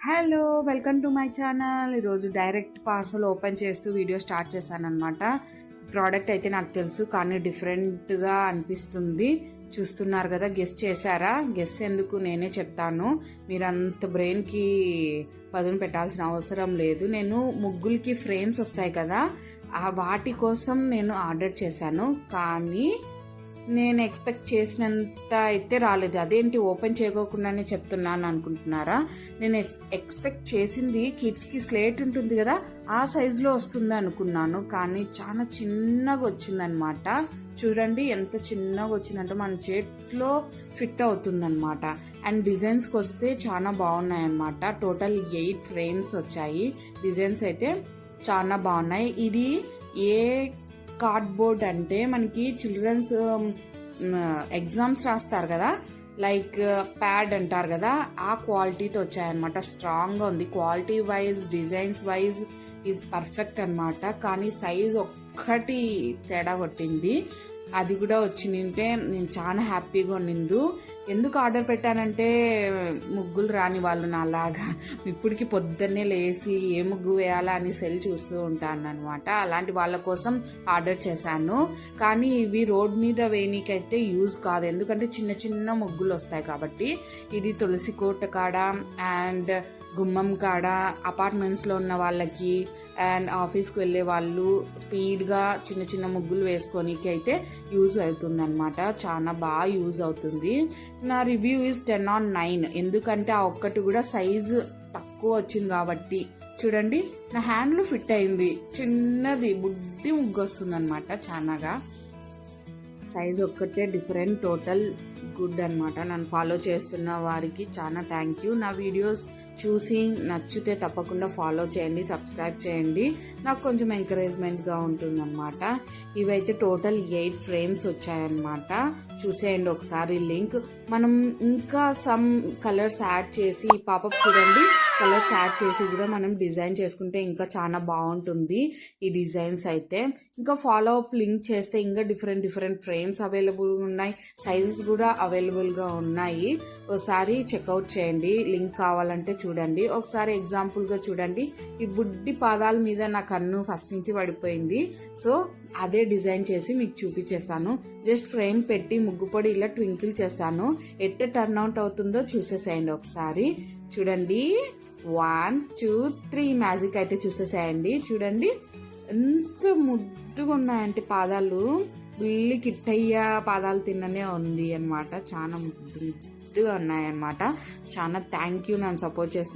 Hello, welcome to my channel. ఈరోజు direct parcel open చేస్తూ video start చేశానమాట. Product అయితే నాకు తెలుసు, కానీ డిఫరెంట్గా అనిపిస్తుంది. చూస్తున్నారు కదా, గెస్ చేశారా? గెస్ ఎందుకు, నేనే చెప్తాను. మీరు అంత బ్రెయిన్కి పదును పెట్టాల్సిన అవసరం లేదు. నేను ముగ్గులకి ఫ్రేమ్స్ వస్తాయి కదా, వాటి కోసం నేను ఆర్డర్ చేశాను. కానీ నేను ఎక్స్పెక్ట్ చేసినంత అయితే రాలేదు. అదేంటి ఓపెన్ చేయకోకుండానే చెప్తున్నాను అనుకుంటున్నారా? నేను ఎక్స్పెక్ట్ చేసింది కిడ్స్కి స్లేట్ ఉంటుంది కదా, ఆ సైజులో వస్తుంది అనుకున్నాను. కానీ చాలా చిన్నగా వచ్చిందనమాట. చూడండి ఎంత చిన్నగా వచ్చిందంటే మన చేతిలో ఫిట్ అవుతుందన్నమాట. అండ్ డిజైన్స్కి వస్తే చాలా బాగున్నాయన్నమాట. టోటల్ 8 ఫ్రేమ్స్ వచ్చాయి. డిజైన్స్ అయితే చాలా బాగున్నాయి. ఇది ఏ కార్డ్బోర్డ్ అంటే మనకి చిల్డ్రన్స్ ఎగ్జామ్స్ రాస్తారు కదా, లైక్ ప్యాడ్ అంటారు కదా, ఆ క్వాలిటీతో వచ్చాయన్నమాట. స్ట్రాంగ్గా ఉంది. Quality wise, designs wise is perfect అనమాట. కానీ సైజ్ ఒక్కటి తేడా కొట్టింది. అది కూడా వచ్చింటే నేను చాలా హ్యాపీగా ఉండింది. ఎందుకు ఆర్డర్ పెట్టానంటే ముగ్గులు రాని వాళ్ళు నాలాగా ఇప్పటికి పొద్దున్నే లేచి ఏ ముగ్గు వేయాలా అని సెల్ చూస్తూ ఉంటాను అనమాట. అలాంటి వాళ్ళ కోసం ఆర్డర్ చేశాను. కానీ ఇవి రోడ్ మీద వేయనీకైతే యూజ్ కాదు, ఎందుకంటే చిన్న చిన్న ముగ్గులు వస్తాయి కాబట్టి. ఇది తులసి కోట కాడ అండ్ గుమ్మం కాడ, అపార్ట్మెంట్స్లో ఉన్న వాళ్ళకి అండ్ ఆఫీస్కి వెళ్ళే వాళ్ళు స్పీడ్గా చిన్న చిన్న ముగ్గులు వేసుకోనికి అయితే యూజ్ అవుతుంది అనమాట. చాలా బాగా యూజ్ అవుతుంది. నా రివ్యూ ఈజ్ 10 on 9. ఎందుకంటే ఆ ఒక్కటి కూడా సైజు తక్కువ వచ్చింది కాబట్టి. చూడండి, నా హ్యాండ్లో ఫిట్ అయింది. చిన్నది బుడ్డి ముగ్గు వస్తుంది అనమాట. చాలాగా సైజ్ ఒక్కటే డిఫరెంట్. టోటల్ గుడ్ అనమాట. నన్ను ఫాలో చేస్తున్న వారికి చాలా థ్యాంక్ యూ. నా వీడియోస్ చూసి నచ్చితే తప్పకుండా ఫాలో చేయండి, సబ్స్క్రైబ్ చేయండి. నాకు కొంచెం ఎంకరేజ్మెంట్గా ఉంటుందన్నమాట. ఇవైతే టోటల్ 8 ఫ్రేమ్స్ వచ్చాయన్నమాట. చూసేయండి ఒకసారి లింక్. మనం ఇంకా సమ్ కలర్స్ యాడ్ చేసి, పాపప్ చూడండి, కలర్స్ యాడ్ చేసి కూడా మనం డిజైన్ చేసుకుంటే ఇంకా చాలా బాగుంటుంది ఈ డిజైన్స్ అయితే. ఇంకా ఫాలో అప్ లింక్ చేస్తే ఇంకా డిఫరెంట్ ఫ్రేమ్స్ అవైలబుల్ ఉన్నాయి. సైజెస్ కూడా అవైలబుల్గా ఉన్నాయి. ఒకసారి చెక్అవుట్ చేయండి. లింక్ కావాలంటే చూడండి. ఒకసారి ఎగ్జాంపుల్గా చూడండి. ఈ బుడ్డి పాదాల మీద నా కన్ను ఫస్ట్ నుంచి పడిపోయింది. సో అదే డిజైన్ చేసి మీకు చూపించేస్తాను. జస్ట్ ఫ్రేమ్ పెట్టి ముగ్గు పొడి ఇలా ట్వింకిల్ చేస్తాను. ఎట్ట టర్న్ అవుట్ అవుతుందో చూసేసేయండి ఒకసారి. చూడండి, 1 2 3 మ్యాజిక్ అయితే చూసేసేయండి. చూడండి ఎంత ముద్దుగా ఉన్నాయంటే పాదాలు. బుల్లి కిట్టయ్య పాదాలు తిన్ననే ఉంది అనమాట. చాలా ముద్దుగా ఉన్నాయన్నమాట. చాలా థ్యాంక్ యూ నన్ను సపోర్ట్ చేస్తున్నారు.